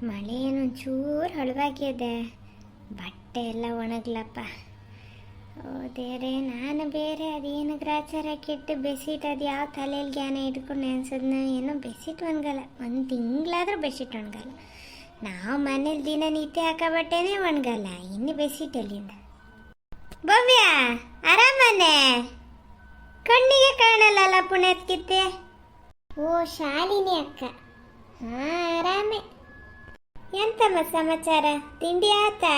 ಮಳೆ ಏನೊಂಚೂರು ಹಳವಾಗಿದೆ, ಬಟ್ಟೆ ಎಲ್ಲ ಒಣಗ್ಲಪ್ಪ. ಓ ದೇವ್ರೆ, ನಾನು ಬೇರೆ ಅದೇನು ಗ್ರಾಚಾರ ಕೆಟ್ಟು ಬೆಸಿಟ್ ಅದು ಯಾವ ತಲೆಯಲ್ಲಿ ಜ್ಞಾನ ಇಟ್ಕೊಂಡು ನೆನ್ಸೋದನ್ನ ಏನೋ ಬೆಸಿಟ್ ಒಣಗಲ್ಲ. ಒಂದು ತಿಂಗಳಾದ್ರೂ ಬೆಸಿಟ್ ಒಣಗಲ್ಲ. ನಾವು ಮನೇಲಿ ದಿನನಿತ್ಯ ಹಾಕೋ ಬಟ್ಟೆನೇ ಒಣಗಲ್ಲ, ಇನ್ನು ಬೆಸಿಟ್ ಎಲ್ಲಿಂದ? ಭವ್ಯ ಆರಾಮನೆ? ಕಣ್ಣಿಗೆ ಕಾಣಲ್ಲ ಪುಣ್ಯತ್ಕಿತ್ತೆ. ಓ ಶಾಲಿನಿ ಅಕ್ಕ, ಹಾಂ ಆರಾಮೆ. ಎಂತಮ್ಮ ಸಮಾಚಾರ? ತಿಂಡಿ ಆತಾ?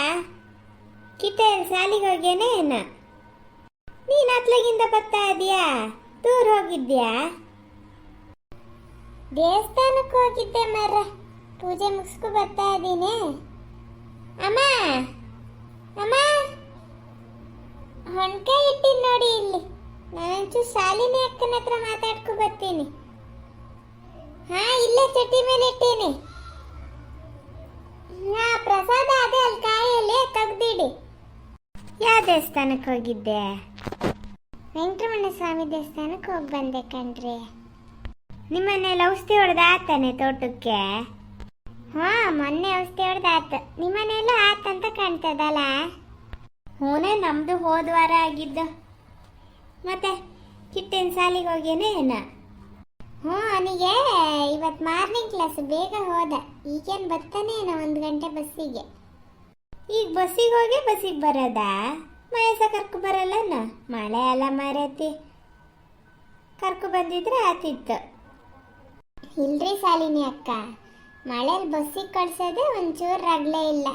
ಕಿತ್ತೆ ಶಾಲಿಗೆ ಹೋಗ್ಯಾನೆ ಏನ? ನೀನು ಅತ್ಲಗಿಂದ ಬರ್ತಾ ಇದೀಯಾ? ದೂರ ಹೋಗಿದ್ಯಾ? ದೇವಸ್ಥಾನಕ್ಕೆ ಹೋಗಿದ್ದೆ ಮರ, ಪೂಜೆ ಮುಗಿಸ್ಕೊ ಬರ್ತಾ ಇದ್ದೀನಿ. ಅಮ್ಮ ಅಮ್ಮ, ಹೊಣ್ಕಾಯಿ ಇಟ್ಟಿನಿ ನೋಡಿ ಇಲ್ಲಿ. ನಾನಂಚು ಶಾಲಿನಿ ಅಕ್ಕನ ಹತ್ರ ಮಾತಾಡ್ಕೊ ಬರ್ತೀನಿ. ಹಾ, ಇಲ್ಲೇ ಚಟ್ಟಿ ಮೇಲೆ ಇಟ್ಟೀನಿ. ಹಾ, ಪ್ರಸಾದ ಅದೇ ಅಲ್ಲಿ ಕಾಯಲ್ಲಿ ತೆಗ್ದಿಡಿ. ಯಾವ ದೇವಸ್ಥಾನಕ್ಕೆ ಹೋಗಿದ್ದೆ? ವೆಂಕಟರಮಣ ಸ್ವಾಮಿ ದೇವಸ್ಥಾನಕ್ಕೆ ಹೋಗಿ ಬಂದೆ ಕಣ್ರಿ. ನಿಮ್ಮನೇಲಿ ಔಷಧಿ ಹೊಡೆದ ಆತಾನೆ ತೋಟಕ್ಕೆ? ಹಾ, ಮೊನ್ನೆ ಔಷಧಿ ಹೊಡೆದ ಆತ. ನಿಮ್ಮನೆಯಲ್ಲೂ ಆತಂತ ಕಾಣ್ತದಲ್ಲ? ಹೂನೇ, ನಮ್ದು ಹೋದ ವಾರ ಆಗಿದ್ದು. ಮತ್ತೆ ಕಿಟ್ಟೆನ ಸಾಲಿಗೆ ಹೋಗ್ಯೇನೆ ಏನ? ಹ್ಞೂ, ಅವನಿಗೆ ಇವತ್ತು ಮಾರ್ನಿಂಗ್ ಕ್ಲಾಸ್, ಬೇಗ ಹೋದ. ಈಗೇನು ಬರ್ತಾನೆ ಏನೋ 1 ಗಂಟೆ ಬಸ್ಸಿಗೆ. ಈಗ ಬಸ್ಸಿಗೆ ಹೋಗಿ ಬಸ್ಸಿಗೆ ಬರೋದಾ? ಮಯಸ ಕರ್ಕೊ ಬರಲ್ಲನ? ಮಳೆ ಎಲ್ಲ ಮರೆತಿ ಕರ್ಕೊ ಬಂದಿದ್ರೆ ಆತಿತ್ತು. ಇಲ್ರಿ ಶಾಲಿನಿ ಅಕ್ಕ, ಮಳೆಯಲ್ಲಿ ಬಸ್ಸಿಗೆ ಕಳ್ಸೋದೇ ಒಂಚೂರು ರಗಳೆ ಇಲ್ಲ.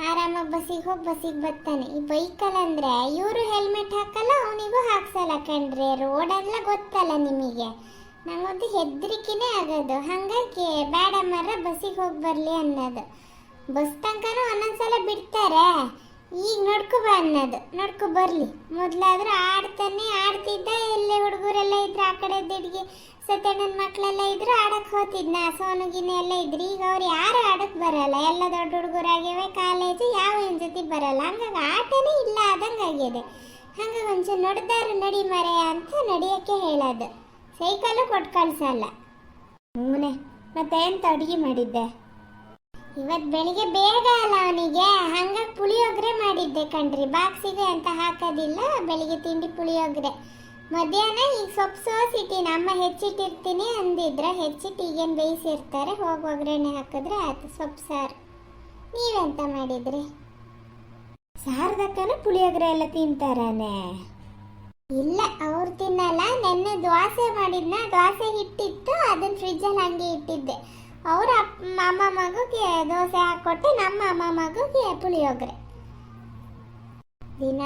ಆರಾಮಾಗಿ ಬಸ್ಸಿಗೆ ಹೋಗಿ ಬಸ್ಸಿಗೆ ಬರ್ತಾನೆ. ಈ ಬೈಕಲ್ಲಿ ಅಂದರೆ ಇವರು ಹೆಲ್ಮೆಟ್ ಹಾಕಲ್ಲ, ಅವನಿಗೂ ಹಾಕ್ಸಲ್ಲ ಕಣ್ರಿ. ರೋಡೆಲ್ಲ ಗೊತ್ತಲ್ಲ ನಿಮಗೆ. ನಂಗೊಂದು ಹೆದರಿಕೆನೇ ಆಗೋದು. ಹಾಗಾಗಿ ಬೇಡ ಮರ, ಬಸ್ಸಿಗೆ ಹೋಗಿ ಬರಲಿ ಅನ್ನೋದು. ಬಸ್ ತನಕನೂ ಒಂದೊಂದ್ಸಲ ಬಿಡ್ತಾರೆ. ಈಗ ನೋಡ್ಕೊ ಬಾ ಅನ್ನೋದು, ನೋಡ್ಕೊ ಬರಲಿ. ಮೊದಲಾದ್ರೂ ಆಡ್ತಿದ್ದ. ಎಲ್ಲೇ ಹುಡುಗರೆಲ್ಲ ಇದ್ರು, ಆ ಕಡೆ ದಿಡ್ಗಿ ಸತ್ಯಣ್ಣನ ಮಕ್ಕಳೆಲ್ಲ ಇದ್ರು ಆಡಕ್ಕೆ ಹೋಗ್ತಿದ್ನ. ಸೋನುಗಿನ ಎಲ್ಲ ಇದ್ರು. ಈಗ ಅವ್ರು ಯಾರು ಆಡಕ್ಕೆ ಬರಲ್ಲ, ಎಲ್ಲ ದೊಡ್ಡ ಹುಡುಗರಾಗಿವೆ, ಕಾಲೇಜು ಯಾವ ಜೊತೆ ಬರಲ್ಲ. ಹಂಗಾಗಿ ಆಟನೇ ಇಲ್ಲ ಆದಂಗೆ ಆಗಿದೆ. ಹಂಗಾಗಿ ಒಂಚೂರು ನೋಡ್ದಾರು ನಡಿ ಮರೆ ಅಂತ ನಡಿಯೋಕ್ಕೆ ಹೇಳೋದು. ಸೈಕಲ್ಲು ಕೊಟ್ಟು ಕಳ್ಸಲ್ಲ. ಹೂನೆ, ಮತ್ತೆ ಎಂತ ಅಡುಗೆ ಮಾಡಿದ್ದೆ? ಇವತ್ತು ಬೆಳಿಗ್ಗೆ ಬೇಗ ಅಲ್ಲ ಅವನಿಗೆ, ಹಂಗಾಗಿ ಪುಳಿಯೋಗರೆ ಮಾಡಿದ್ದೆ ಕಣ್ರಿ. ಬಾಕ್ಸಿಗೆ ಅಂತ ಹಾಕೋದಿಲ್ಲ, ಬೆಳಿಗ್ಗೆ ತಿಂಡಿ ಪುಳಿಯೋಗರೆ. ಮಧ್ಯಾಹ್ನ ಈಗ ಸೊಪ್ಪು ಸೋಸಿಟ್ಟಿನಿ. ಅಮ್ಮ ಹೆಚ್ಚಿಟ್ಟಿರ್ತೀನಿ ಅಂದಿದ್ರೆ, ಹೆಚ್ಚಿಟ್ಟು ಈಗೇನು ಬೇಯಿಸಿರ್ತಾರೆ, ಹೋಗಿ ಒಗ್ಗರಣೆ ಹಾಕಿದ್ರೆ ಆಯ್ತು ಸೊಪ್ಪು ಸಾರು. ನೀವೆಂತ ಮಾಡಿದ್ರಿ? ಸಾರದಕ್ಕನ ಪುಳಿಯೋಗರೆ ಎಲ್ಲ ತಿಂತಾರಾನೆ? ಇಲ್ಲ, ಅವ್ರು ತಿನ್ನಲ್ಲ. ನೆನ್ನೆ ದೋಸೆ ಮಾಡಿದ್ನ, ದೋಸೆ ಹಿಟ್ಟಿತ್ತು, ಅದನ್ನ ಫ್ರಿಜ್ಜಲ್ಲಿ ಹಂಗೆ ಇಟ್ಟಿದ್ದೆ. ಅವ್ರ ಅಮ್ಮ ಮಗುಗೆ ದೋಸೆ ಹಾಕ್ಕೊಟ್ಟೆ, ನಮ್ಮ ಅಮ್ಮ ಮಗುಗೆ ಪುಳಿಯೋಗರೆ. ದಿನ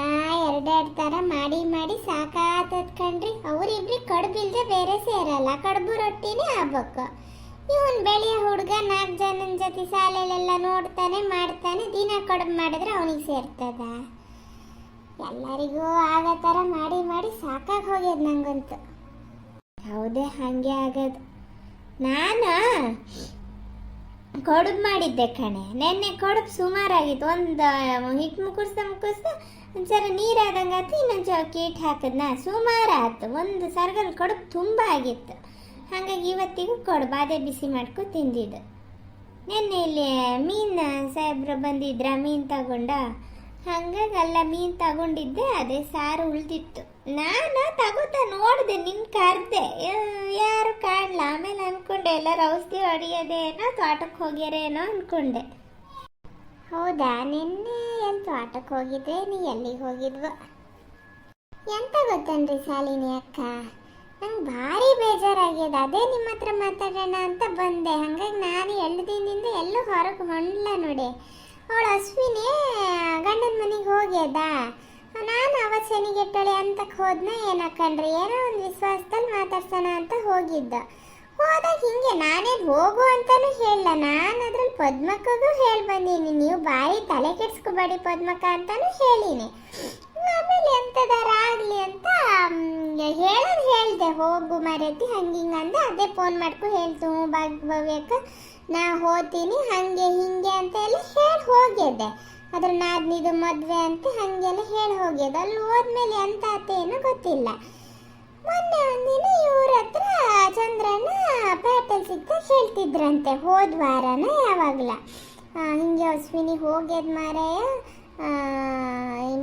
2 ಥರ ಮಾಡಿ ಮಾಡಿ ಸಾಕಾತದ್ ಕಣ್ರಿ. ಅವರಿಬ್ರಿಗೆ ಕಡುಬಿಲ್ದೆ ಬೇರೆ ಸೇರಲ್ಲ. ಕಡುಬು ರೊಟ್ಟಿನೇ ಆಗ್ಬೇಕು. ಇವನ್ ಬೆಳೆಯ ಹುಡುಗ 4 ಜನನ ಜೊತೆ ಶಾಲೆಲೆಲ್ಲ ನೋಡ್ತಾನೆ ಮಾಡ್ತಾನೆ. ದಿನ ಕಡುಬು ಮಾಡಿದ್ರೆ ಅವನಿಗೆ ಸೇರ್ತದ? ಎಲ್ಲರಿಗೂ ಆಗೋ ಥರ ಮಾಡಿ ಮಾಡಿ ಸಾಕಾಗಿ ಹೋಗ್ಯದ ನಂಗಂತೂ. ಹೌದೇ, ಹಾಗೆ ಆಗೋದು. ನಾನು ಕಡುಬು ಮಾಡಿದ್ದೆ ಕಣೆ. ನೆನ್ನೆ ಕಡುಬು ಸುಮಾರಾಗಿತ್ತು. ಒಂದು ಹಿಟ್ಟು ಮುಕ್ಕುಸ್ತಾ ಒಂದ್ಸಲ ನೀರಾದಂಗೆ ಆಯ್ತು, ಇನ್ನೊಂದು ಕೀಟ್ ಹಾಕಿದ್ನ, ಸುಮಾರು ಆಯ್ತು. ಒಂದು ಸರ್ಗಲ್ ಕಡುಬು ತುಂಬ ಆಗಿತ್ತು. ಹಾಗಾಗಿ ಇವತ್ತಿಗೂ ಕಡುಬು ಅದೇ ಬಿಸಿ ಮಾಡ್ಕೊ ತಿಂದಿದ್ದು. ನೆನ್ನೆ ಇಲ್ಲಿ ಮೀನು ಸಾಹೇಬ್ರು ಬಂದಿದ್ರ, ಮೀನು ತಗೊಂಡ. ಹಾಗಾಗಿ ಅಲ್ಲ ಮೀನು ತಗೊಂಡಿದ್ದೆ, ಅದೇ ಸಾರು ಉಳಿದಿತ್ತು. ನಾನು ತಗೋತಾ ನೋಡಿದೆ, ನಿನ್ನ ಕರೆದೆ, ಯಾರು ಕಾಣಲ್ಲ. ಆಮೇಲೆ ಅಂದ್ಕೊಂಡೆ ಎಲ್ಲರೂ ಔಷಧಿ ಹೊಡಿಯೋದೇನೋ, ತೋಟಕ್ಕೆ ಹೋಗ್ಯಾರೇನೋ ಅಂದ್ಕೊಂಡೆ. ಹೌದಾ, ನಿನ್ನೆ ಎಲ್ಲಿ ತೋಟಕ್ಕೆ ಹೋಗಿದ್ದೆ? ನೀ ಎಲ್ಲಿಗೆ ಹೋಗಿದ್ವ? ಎಂತ ಗೊತ್ತನ್ರಿ ಶಾಲಿನಿ ಅಕ್ಕ, ನಂಗೆ ಭಾರಿ ಬೇಜಾರಾಗ್ಯದ. ಅದೇ ನಿಮ್ಮ ಹತ್ರ ಮಾತಾಡೋಣ ಅಂತ ಬಂದೆ. ಹಾಗಾಗಿ ನಾನು 2 ದಿನದಿಂದ ಎಲ್ಲೂ ಹೊರಗೆ ಹೊಂಡ್ಲ ನೋಡಿ. ಅವಳು ಅಶ್ವಿನಿ ಗಂಡನ ಮನೆಗೆ ಹೋಗ್ಯದ. ನಾನು ಅವತ್ತು ಶನಿಗೆಟ್ಟಳೆ ಅಂತಕ್ಕೆ ಹೋದ್ನ ಏನಕ್ಕಂಡ್ರಿ, ಏನೋ ಒಂದು ವಿಶ್ವಾಸದಲ್ಲಿ ಮಾತಾಡ್ಸೋಣ ಅಂತ ಹೋಗಿದ್ದ. ಹೋದಾಗ ಹಿಂಗೆ ನಾನೇನು ಹೋಗು ಅಂತಾನು ಹೇಳಲ್ಲ. ನಾನು ಅದ್ರಲ್ಲಿ ಪದ್ಮಕ್ಕಗೂ ಹೇಳಿ ಬಂದೀನಿ, ನೀವು ಭಾರಿ ತಲೆ ಕೆಡ್ಸ್ಕೊಬೇಡಿ ಪದ್ಮಕ್ಕ ಅಂತಾನು ಹೇಳಿನಿ. ಆಮೇಲೆ ಎಂಥದಾರ ಆಗಲಿ ಅಂತ ಹೇಳ್ದೆ, ಹೋಗು ಮರೆತಿ ಹಂಗೆ ಹಿಂಗೆ ಅಂದೆ. ಅದೇ ಫೋನ್ ಮಾಡ್ಕೊ ಹೇಳ್ತು, ಭವ್ಯಕ್ಕ ನಾ ಹೋಗ್ತೀನಿ ಹಂಗೆ ಹಿಂಗೆ ಅಂತ ಎಲ್ಲ ಹೇಳಿ ಹೋಗಿದ್ದೆ. ಅದ್ರ ನಾದ್ನಿದು ಮದುವೆ ಅಂತ ಹಾಗೆಲ್ಲ ಹೇಳಿ ಹೋಗ್ಯದ. ಅಲ್ಲಿ ಹೋದ್ಮೇಲೆ ಎಂತ ಆತೇನೋ ಗೊತ್ತಿಲ್ಲ. ಮೊನ್ನೆ ಒಂದಿನ ಇವ್ರ ಹತ್ರ ಚಂದ್ರನ ಪೇಟೆಲ್ ಸಿಗ್ತಾ ಹೇಳ್ತಿದ್ರಂತೆ, ಹೋದ ವಾರನ ಯಾವಾಗಲ ಹಿಂಗೆ ಅಶ್ವಿನಿ ಹೋಗ್ಯದ ಮಾರಾಯ,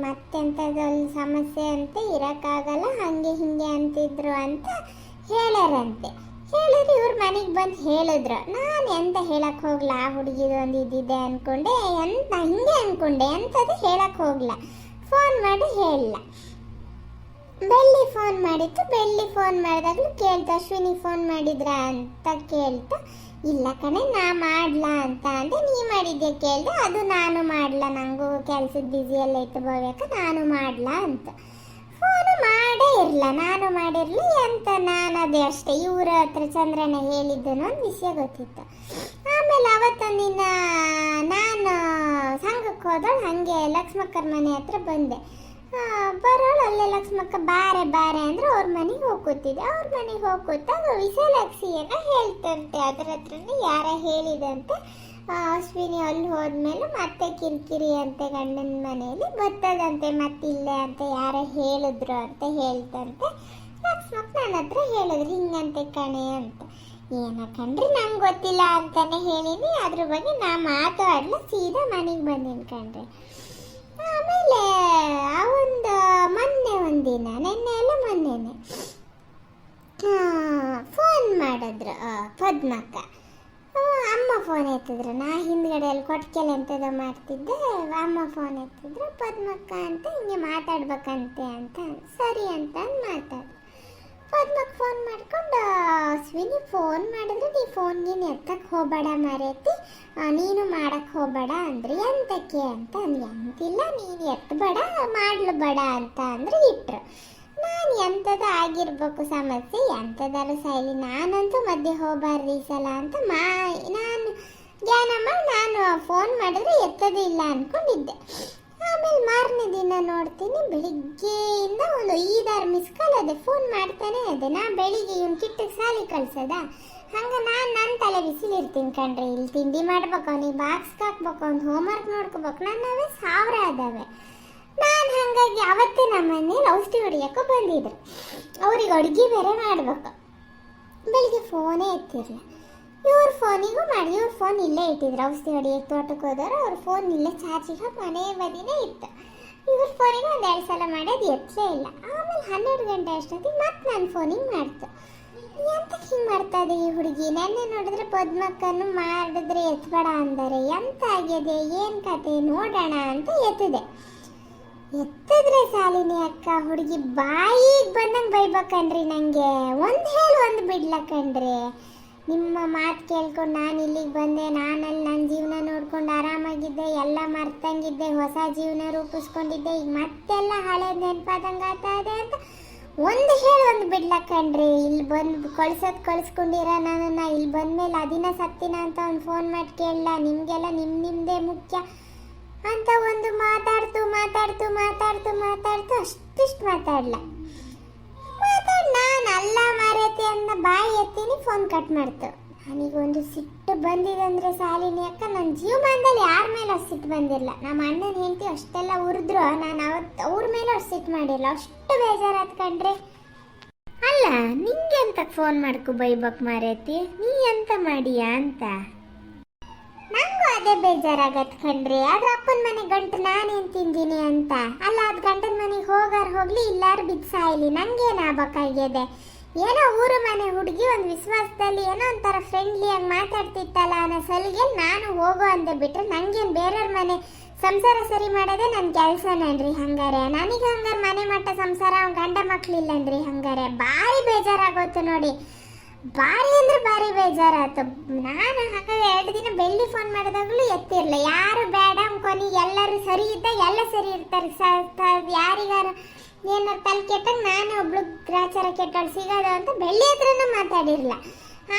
ಮತ್ತೆಂಥದ್ರಲ್ಲಿ ಸಮಸ್ಯೆ ಅಂತ ಇರೋಕ್ಕಾಗಲ್ಲ ಹಾಗೆ ಹಿಂಗೆ ಅಂತಿದ್ರು ಅಂತ ಹೇಳ್ಯಾರಂತೆ. ಹೇಳಿದ್ರೆ ಇವ್ರ ಮನೆಗೆ ಬಂದು ಹೇಳಿದ್ರು. ನಾನು ಎಂತ ಹೇಳಕ್ಕೆ ಹೋಗ್ಲ, ಆ ಹುಡುಗಿದು ಒಂದು ಇದ್ದಿದೆ ಅಂದ್ಕೊಂಡೆ, ಎಂತ ಹಿಂಗೆ ಅಂದ್ಕೊಂಡೆ, ಎಂಥದ್ದು ಹೇಳಕ್ಕೆ ಹೋಗ್ಲ, ಫೋನ್ ಮಾಡಿ ಹೇಳಲ್ಲ. ಬೆಳ್ಳಿ ಫೋನ್ ಮಾಡಿತ್ತು. ಬೆಳ್ಳಿ ಫೋನ್ ಮಾಡಿದಾಗಲೂ ಕೇಳ್ತಾ, ಅಶ್ವಿನಿ ಫೋನ್ ಮಾಡಿದ್ರ ಅಂತ ಕೇಳ್ತಾ, ಇಲ್ಲ ಕಣೆ ನಾ ಮಾಡ್ಲಾ ಅಂತ ಅಂದೆ. ನೀ ಮಾಡಿದ್ದೆ ಕೇಳಿದೆ, ಅದು ನಾನು ಮಾಡ್ಲಾ, ನನಗೂ ಕೆಲ್ಸದ ಬ್ಯುಸಿಯಲ್ಲ ಇತ್ತು ಭವ್ಯಕ್ಕ, ನಾನು ಮಾಡ್ಲಾ ಅಂತ. ಫೋನು ಮಾಡೇ ಇರಲ್ಲ, ನಾನು ಮಾಡಿರಲಿ ಅಂತ ನಾನು ಅದೇ ಅಷ್ಟೇ. ಇವ್ರ ಹತ್ರ ಚಂದ್ರನ ಹೇಳಿದ್ದನೋ ಒಂದು ವಿಷಯ ಗೊತ್ತಿತ್ತು. ಆಮೇಲೆ ಅವತ್ತೊಂದಿನ ನಾನು ಸಂಘಕ್ಕೆ ಹೋದಳು, ಹಾಗೆ ಲಕ್ಷ್ಮಕ್ಕರ ಮನೆ ಹತ್ರ ಬಂದೆ. ಬರೋಳು, ಅಲ್ಲೇ ಲಕ್ಷ್ಮಕ್ಕ ಬಾರೆ ಬಾರೆ ಅಂದ್ರೆ ಅವ್ರ ಮನೆಗೆ ಹೋಗಿ ಕೂತಿದ್ದೆ. ಅವ್ರ ಮನೆಗೆ ಹೋಗಿ ಕೂತಾಗ ವಿಶಾಲಾಕ್ಷಿಯನ್ನ ಹೇಳ್ತಂತೆ, ಅದ್ರ ಹತ್ರನೇ ಯಾರ ಹೇಳಿದಂತೆ ಅಶ್ವಿನಿ ಅಲ್ಲಿ ಹೋದ್ಮೇಲೆ ಮತ್ತೆ ಕಿರಿಕಿರಿ ಅಂತೆ ಗಂಡನ ಮನೆಯಲ್ಲಿ ಬರ್ತದಂತೆ, ಮತ್ತಿಲ್ಲೇ ಅಂತ ಯಾರ ಹೇಳಿದ್ರು ಅಂತ ಹೇಳ್ತಂತೆ. ಲಕ್ಷ್ಮಕ್ಕ ನನ್ನ ಹತ್ರ ಹೇಳಿದ್ರು ಹಿಂಗಂತೆ ಕಣೆ ಅಂತ. ಏನಕ್ಕಂಡ್ರಿ ನಂಗೆ ಗೊತ್ತಿಲ್ಲ ಅಂತಾನೆ ಹೇಳಿನಿ, ಅದ್ರ ಬಗ್ಗೆ ನಾ ಮಾತಾಡಲ್ಲ, ಸೀದಾ ಮನೆಗೆ ಬಂದೀನಿ ಕಣ್ರಿ. ಆಮೇಲೆ ಒಂದು ಮೊನ್ನೆ ಒಂದಿನ, ನೆನ್ನೆ ಎಲ್ಲ ಮೊನ್ನೆನೆ ಫೋನ್ ಮಾಡಿದ್ರು ಪದ್ಮಕ್ಕ. ಅಮ್ಮ ಫೋನ್ ಎತ್ತಿದ್ರು, ನಾ ಹಿಂದ್ಗಡೆಯಲ್ಲಿ ಕೊಟ್ಕೆಲೆ ಎಂಥದೋ ಮಾಡ್ತಿದ್ದೆ, ಅಮ್ಮ ಫೋನ್ ಎತ್ತಿದ್ರು. ಪದ್ಮಕ್ಕ ಅಂತ ಹಿಂಗೆ ಮಾತಾಡ್ಬೇಕಂತೆ ಅಂತ, ಸರಿ ಅಂತ ಮಾತಾಡಿದ್ರು. ಪದ್ಮಕ್ಕ ಫೋನ್ ಮಾಡ್ಕೊಂಡು, ಅಶ್ವಿನಿ ಫೋನ್ ಮಾಡಿದ್ರೆ ನೀ ಫೋನ್ಗೇನು ಎತ್ತಕ್ಕೆ ಹೋಗಬೇಡ ಮಾರೈತಿ, ನೀನು ಮಾಡಕ್ಕೆ ಹೋಗಬೇಡ ಅಂದ್ರಿ, ಎಂತಕ್ಕೆ ಅಂತ ಅಂದ್ವಿ. ಅಂತಿಲ್ಲ, ನೀನು ಎತ್ತಬೇಡ ಮಾಡ್ಲಬೇಡ ಅಂತ ಅಂದ್ರೆ ಇಟ್ರು. ನಾನು ಎಂಥದ್ದು ಆಗಿರ್ಬೇಕು ಸಮಸ್ಯೆ, ಎಂಥದಾರು ಸೈಲಿ, ನಾನಂತೂ ಮಧ್ಯೆ ಹೋಗಬಾರ್ದು ಈ ಸಲ ಅಂತ ನಾನು ಜ್ಞಾನ ಮಾಡಿ ನಾನು ಫೋನ್ ಮಾಡಿದ್ರೆ ಎತ್ತೋದು ಇಲ್ಲ ಅಂದ್ಕೊಂಡಿದ್ದೆ. ಆಮೇಲೆ ಮಾರನೇ ದಿನ ನೋಡ್ತೀನಿ, ಬೆಳಿಗ್ಗೆಯಿಂದ ಒಂದು 5-6 ಮಿಸ್ ಕಾಲ್ ಅದೇ, ಫೋನ್ ಮಾಡ್ತಾನೆ ಅದೇ. ನಾ ಬೆಳಿಗ್ಗೆ ಇವ್ನು ಕಿಟ್ಟಿಗೆ ಸಾಲಿ ಕಳ್ಸೋದ, ಹಂಗೆ ನಾನು ನನ್ನ ತಲೆ ಬಿಸಿಲಿರ್ತೀನಿ ಕಣ್ರಿ. ಇಲ್ಲಿ ತಿಂಡಿ ಮಾಡ್ಬೇಕು, ಅವನಿಗೆ ಬಾಕ್ಸ್ಗೆ ಹಾಕ್ಬೇಕು, ಅವ್ನು ಹೋಮ್ವರ್ಕ್ ನೋಡ್ಕೋಬೇಕು, ನನ್ನವೇ 1000 ಅದಾವೆ. ನಾನು ಹಾಗಾಗಿ ಅವತ್ತೇ ನಮ್ಮ ಮನೇಲಿ ಔಷಧಿ ಹೊಡಿಯೋಕ್ಕೂ ಬಂದಿದ್ರು. ಅವ್ರಿಗೆ ಅಡುಗೆ ಬೇರೆ ಮಾಡ್ಬೇಕು. ಬೆಳಿಗ್ಗೆ ಫೋನೇ ಎತ್ತಿರಲಿಲ್ಲ. ಇವ್ರ ಫೋನಿಗೂ ಮಾಡಿ, ಇವ್ರ ಫೋನ್ ಇಲ್ಲೇ ಇಟ್ಟಿದ್ರು. ಔಷಧಿ ಹೊಡಿಯೋಕ್ಕೆ ತೋಟಕ್ಕೆ ಹೋದವರು ಅವ್ರ ಫೋನ್ ಇಲ್ಲೇ ಚಾರ್ಜಿಗೆ ಮನೆ ಬದಿನೇ ಇತ್ತು. ಇವ್ರ ಫೋನಿಗೆ 1-2 ಸಲ ಮಾಡಿ ಅದು ಎತ್ತಲೇ ಇಲ್ಲ. ಆಮೇಲೆ 12 ಗಂಟೆ ಅಷ್ಟೊತ್ತಿಗೆ ಮತ್ತೆ ನನ್ನ ಫೋನಿಗೆ ಮಾಡ್ತು. ಎಂತಕ್ಕೆ ಹಿಂಗೆ ಮಾಡ್ತಾಯಿದೆ ಈ ಹುಡುಗಿ, ನೆನ್ನೆ ನೋಡಿದ್ರೆ ಪದ್ಮಕ್ಕನ್ನು ಮಾಡಿದ್ರೆ ಎತ್ತಬೇಡ ಅಂದರೆ, ಎಂತ ಆಗಿದೆ ಏನು ಕತೆ ನೋಡೋಣ ಅಂತ ಎತ್ತಿದೆ. ಎತ್ತಿದ್ರೆ ಸಾಲಿನಿ ಅಕ್ಕ ಹುಡುಗಿ ಬಾಯಿಗೆ ಬಂದಂಗೆ ಬೈಬೇಕನ್ರಿ. ನನಗೆ ಒಂದು ಹೇಳಿ ಒಂದು ಬಿಡ್ಲಕ್ಕಂಡ್ರಿ. ನಿಮ್ಮ ಮಾತು ಕೇಳ್ಕೊಂಡು ನಾನು ಇಲ್ಲಿಗೆ ಬಂದೆ, ನಾನಲ್ಲಿ ನನ್ನ ಜೀವನ ನೋಡ್ಕೊಂಡು ಆರಾಮಾಗಿದ್ದೆ, ಎಲ್ಲ ಮರ್ತಂಗಿದ್ದೆ, ಹೊಸ ಜೀವನ ರೂಪಿಸ್ಕೊಂಡಿದ್ದೆ, ಈಗ ಮತ್ತೆಲ್ಲ ಹಳೇದು ನೆನಪಾದಂಗೆ ಆಗ್ತಾಯಿದೆ ಅಂತ ಒಂದು ಹೇಳಿ ಒಂದು ಬಿಡ್ಲಕ್ಕಂಡ್ರಿ. ಇಲ್ಲಿ ಬಂದು ಕಳ್ಸ್ಕೊಂಡಿರ ನನ್ನನ್ನು, ಇಲ್ಲಿ ಬಂದಮೇಲೆ ಅದಿನ ಸತ್ತಿನ ಅಂತ ಒಂದು ಫೋನ್ ಮಾಡಿ ಕೇಳಲ್ಲ, ನಿಮಗೆಲ್ಲ ನಿಮ್ಮದೇ ಮುಖ್ಯ ಅಂತ ಒಂದು ಮಾತಾಡ್ತು ಅಷ್ಟಿಷ್ಟು ಮಾತಾಡ್ಲ ನಾನು ಅಲ್ಲ ಮಾರೈತಿ ಅಂತ ಬಾಯಿ ಎತ್ತೀನಿ, ಫೋನ್ ಕಟ್ ಮಾಡ್ತು. ನನಗೊಂದು ಸಿಟ್ಟು ಬಂದಿದೆ ಅಂದರೆ ಸಾಲಿನಿ ಅಕ್ಕ, ನನ್ನ ಜೀವಮಾನದಲ್ಲಿ ಯಾರ ಮೇಲೆ ಅಷ್ಟು ಸಿಟ್ಟು ಬಂದಿರಲ್ಲ. ನಮ್ಮ ಅಣ್ಣನ ಹೆಂಡತಿ ಅಷ್ಟೆಲ್ಲ ಉರಿದ್ರು, ನಾನು ಅವತ್ತು ಅವ್ರ ಮೇಲೆ ಅಷ್ಟು ಸಿಟ್ಟು ಮಾಡಿರಲ್ಲ, ಅಷ್ಟು ಬೇಜಾರು ಹತ್ಕೊಂಡ್ರೆ. ಅಲ್ಲ ನಿಂಗೆ ಅಂತ ಫೋನ್ ಮಾಡ್ಕೊ ಬೈಬೇಕು ಮಾರೈತಿ, ನೀ ಎಂತ ಮಾಡಿಯಾ ಅಂತ. ನಂಗೂ ಅದೇ ಬೇಜಾರಾಗತ್ ಕಣ್ರಿ. ಅದ್ರ ಅಪ್ಪನ ಮನೆ ಗಂಟು ನಾನೇನು ತಿಂದೀನಿ ಅಂತ. ಅಲ್ಲ ಅದು ಗಂಟನ ಮನೆಗೆ ಹೋಗ್ಲಿ, ಇಲ್ಲಾರು ಬಿದ್ದು ಸಾಯ್ಲಿ, ನಂಗೇನು ಆಗ್ಬೇಕಾಗಿದೆ. ಏನೋ ಊರು ಮನೆ ಹುಡುಗಿ ಒಂದು ವಿಶ್ವಾಸದಲ್ಲಿ ಏನೋ ಒಂಥರ ಫ್ರೆಂಡ್ಲಿಯಾಗಿ ಮಾತಾಡ್ತಿತ್ತಲ್ಲ ಅನ್ನೋ ಸಲಿಗೆ ನಾನು ಹೋಗೋ ಅಂದೆ ಬಿಟ್ರೆ, ನಂಗೇನು ಬೇರೆಯವ್ರ ಮನೆ ಸಂಸಾರ ಸರಿ ಮಾಡೋದೇ ನನ್ನ ಕೆಲಸನನ್ರಿ. ಹಂಗಾರೆ ನನಗೆ ಹಂಗಾರೆ ಮನೆ ಮಟ್ಟ ಸಂಸಾರ ಗಂಡ ಮಕ್ಳಿಲ್ಲನ್ರಿ. ಹಂಗಾರೆ ಭಾರಿ ಬೇಜಾರಾಗೋತು ನೋಡಿ, ಭಾರಿ ಅಂದ್ರೆ ಭಾರಿ ಬೇಜಾರಾಯ್ತು. ನಾನು ಹಾಗಾಗಿ 2 ದಿನ ಬೆಳ್ಳಿ ಫೋನ್ ಮಾಡಿದಾಗಲೂ ಎತ್ತಿರಲಿಲ್ಲ. ಯಾರು ಬೇಡ ಕೊನೆಗೆ ಎಲ್ಲರೂ ಸರಿ ಇದ್ದಾಗ ಎಲ್ಲ ಸರಿ ಇರ್ತಾರೆ. ಯಾರಿಗಾರು ಏನಾರು ತಲೆ ಕೆಟ್ಟಾಗ ನಾನು ಒಬ್ಳು ಗ್ರಾಚಾರ ಕೆಟ್ಟಳು ಸಿಗೋದು ಅಂತ ಬೆಳ್ಳಿ ಹತ್ರನೂ ಮಾತಾಡಿರಲಿಲ್ಲ.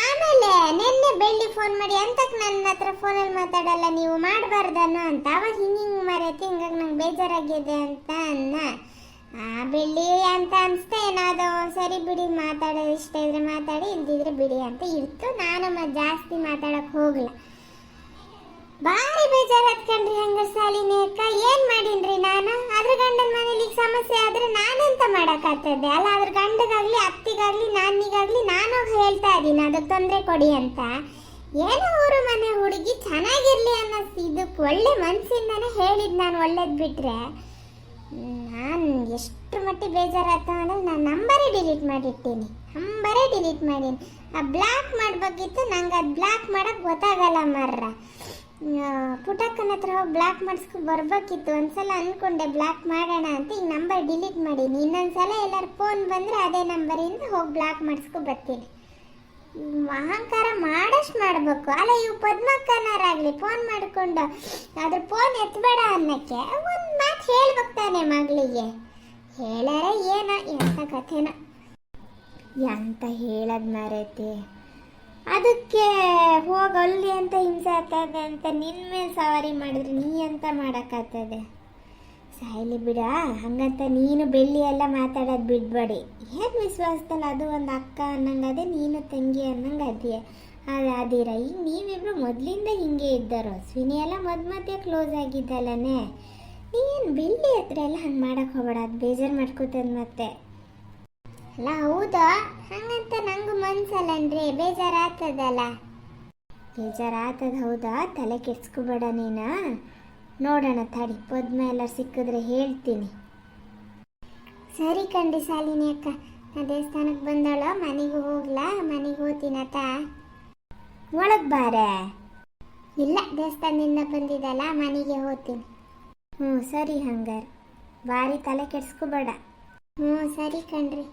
ಆಮೇಲೆ ನಿನ್ನೆ ಬೆಳ್ಳಿ ಫೋನ್ ಮಾಡಿ ಅಂತಕ್ಕೆ ನನ್ನ ಹತ್ರ ಫೋನಲ್ಲಿ ಮಾತಾಡಲ್ಲ ನೀವು ಮಾಡಬಾರ್ದನ್ನೋ ಅಂತ. ಅವಾಗ ಹಿಂಗೆ ಮರೆತಿ ಹಿಂಗಾಗಿ ನಂಗೆ ಬೇಜಾರಾಗಿದೆ ಅಂತ ಬೆಳ್ಳಿ ಅಂತ ಅನಿಸ್ತಾ ಏನಾದರೂ ಸರಿ ಬಿಡಿ, ಮಾತಾಡೋದು ಇಷ್ಟ ಇದ್ರೆ ಮಾತಾಡಿ, ಇಲ್ದಿದ್ರೆ ಬಿಡಿ ಅಂತ ಇರ್ತು. ನಾನು ಜಾಸ್ತಿ ಮಾತಾಡೋಕ್ಕೆ ಹೋಗಲ್ಲ. ಬಾರಿ ಬೇಜಾರಾತ್ ಕಣ್ರಿ. ಹಂಗ ಶಾಲಿನಿ ಅಕ್ಕ ಏನ್ ಮಾಡೀನ್ರಿ ನಾನು? ಅದ್ರ ಗಂಡನ ಮನೇಲಿ ಈಗ ಸಮಸ್ಯೆ ಆದ್ರೆ ನಾನೆಂತ ಮಾಡಕ್ಕಾಗ್ತದೆ ಅಲ್ಲ? ಅದ್ರ ಗಂಡಗಾಗ್ಲಿ ಅತ್ತಿಗಾಗ್ಲಿ ನಾನಿಗಾಗ್ಲಿ ನಾನು ಹೇಳ್ತಾ ಇದೀನಿ ಅದಕ್ಕೆ ತೊಂದರೆ ಕೊಡಿ ಅಂತ. ಏನೋ ಊರು ಮನೆ ಹುಡುಗಿ ಚೆನ್ನಾಗಿರ್ಲಿ ಅನ್ನೋ ಇದಕ್ಕೆ ಒಳ್ಳೆ ಮನ್ಸಿಂದಾನೆ ಹೇಳಿದ್ ನಾನು, ಒಳ್ಳೇದ್ ಬಿಟ್ರೆ. ನಾನು ಎಷ್ಟು ಮಟ್ಟಿಗೆ ಬೇಜಾರಾಯ್ತು ಅಂದ್ರೆ ನಾನು ನಂಬರೇ ಡಿಲೀಟ್ ಮಾಡಿರ್ತೀನಿ. ನಂಬರೇ ಡಿಲೀಟ್ ಮಾಡೀನಿ. ಆ ಬ್ಲಾಕ್ ಮಾಡ್ಬೇಕಿತ್ತು, ನಂಗೆ ಅದು ಬ್ಲಾಕ್ ಮಾಡಕ್ ಗೊತ್ತಾಗಲ್ಲ ಮರ್ರ. ಪುಟಕ್ಕನ ಹತ್ರ ಹೋಗಿ ಬ್ಲಾಕ್ ಮಾಡಿಸ್ಕೊ ಬರ್ಬೇಕಿತ್ತು. ಒಂದ್ಸಲ ಅನ್ಕೊಂಡೆ ಬ್ಲಾಕ್ ಮಾಡೋಣ ಅಂತ, ಈಗ ನಂಬರ್ ಡಿಲೀಟ್ ಮಾಡೀನಿ. ಇನ್ನೊಂದ್ಸಲ ಎಲ್ಲರೂ ಫೋನ್ ಬಂದರೆ ಅದೇ ನಂಬರಿಂದ ಹೋಗಿ ಬ್ಲಾಕ್ ಮಾಡಿಸ್ಕೊ ಬರ್ತೀನಿ. ಅಹಂಕಾರ ಮಾಡಷ್ಟು ಮಾಡಬೇಕು ಅಲ್ಲ. ಇವು ಪದ್ಮಕ್ಕನಾರಾಗಲಿ ಫೋನ್ ಮಾಡಿಕೊಂಡು ಅದ್ರ ಫೋನ್ ಎತ್ತಬೇಡ ಅನ್ನಕ್ಕೆ ಒಂದು ಮಾತು ಹೇಳ್ಬೇಕು ತಾನೆ ಮಗಳಿಗೆ. ಹೇಳಾರೆ ಏನೋ ಎಂಥ ಕಥೆನೋ ಎಂತ ಹೇಳೋದು ಮಾರೈತಿ. ಅದಕ್ಕೆ ಹೋಗಲ್ಲಿ ಅಂತ ಹಿಂಸೆ ಆಗ್ತದೆ ಅಂತ ನಿನ್ನ ಮೇಲೆ ಸವಾರಿ ಮಾಡಿದ್ರೆ ನೀ ಅಂತ ಮಾಡೋಕ್ಕಾಗ್ತದೆ? ಸಾಯ್ಲಿ ಬಿಡ. ಹಂಗಂತ ನೀನು ಬೆಳ್ಳಿ ಎಲ್ಲ ಮಾತಾಡೋದು ಬಿಡ್ಬೇಡಿ. ಏನು ವಿಶ್ವಾಸದಲ್ಲ ಅದು ಒಂದು ಅಕ್ಕ ಅನ್ನಂಗೆ ಅದೇ, ನೀನು ತಂಗಿ ಅನ್ನಂಗೆ ಅದೀರ. ಈಗ ನೀವಿಬ್ರು ಮೊದಲಿಂದ ಹಿಂಗೆ ಇದ್ದಾರೋ. ಸ್ವಿನಿ ಎಲ್ಲ ಮಧ್ಯೆ ಕ್ಲೋಸ್ ಆಗಿದ್ದಲ್ಲನೇ. ನೀನು ಬೆಳ್ಳಿ ಹತ್ರ ಎಲ್ಲ ಹಂಗೆ ಮಾಡೋಕೆ ಹೋಗಬೇಡ, ಅದು ಬೇಜಾರು ಮಾಡ್ಕೋತದ ಮತ್ತೆ. ಅಲ್ಲ ಹೌದಾ? ಹಂಗಂತ ನಂಗೂ ಮನ್ಸಲ್ಲನ್ರಿ, ಬೇಜಾರಾಗ್ತದಲ್ಲ. ಬೇಜಾರಾಗ್ತದ ಹೌದಾ? ತಲೆ ಕೆಡ್ಸ್ಕೊಬೇಡ ನೀನು. ನೋಡೋಣ ತಡಿ, ಪದ್ಮ ಎಲ್ಲ ಸಿಕ್ಕಿದ್ರೆ ಹೇಳ್ತೀನಿ. ಸರಿ ಕಂಡ್ರಿ ಶಾಲಿನಿ ಅಕ್ಕ, ನಾ ದೇವಸ್ಥಾನಕ್ಕೆ ಬಂದಳು, ಮನೆಗೆ ಹೋಗ್ಲಾ? ಮನೆಗೆ ಹೋಗ್ತೀನತ್ತ. ಒಳಗೆ ಬಾರೆ. ಇಲ್ಲ, ದೇವಸ್ಥಾನದಿಂದ ಬಂದಿದ್ದಲ್ಲ, ಮನೆಗೆ ಹೋಗ್ತೀನಿ. ಸರಿ ಹಂಗಾರೆ. ಭಾರಿ ತಲೆ ಕೆಡ್ಸ್ಕೊಬೇಡ. ಸರಿ ಕಣ್ರಿ.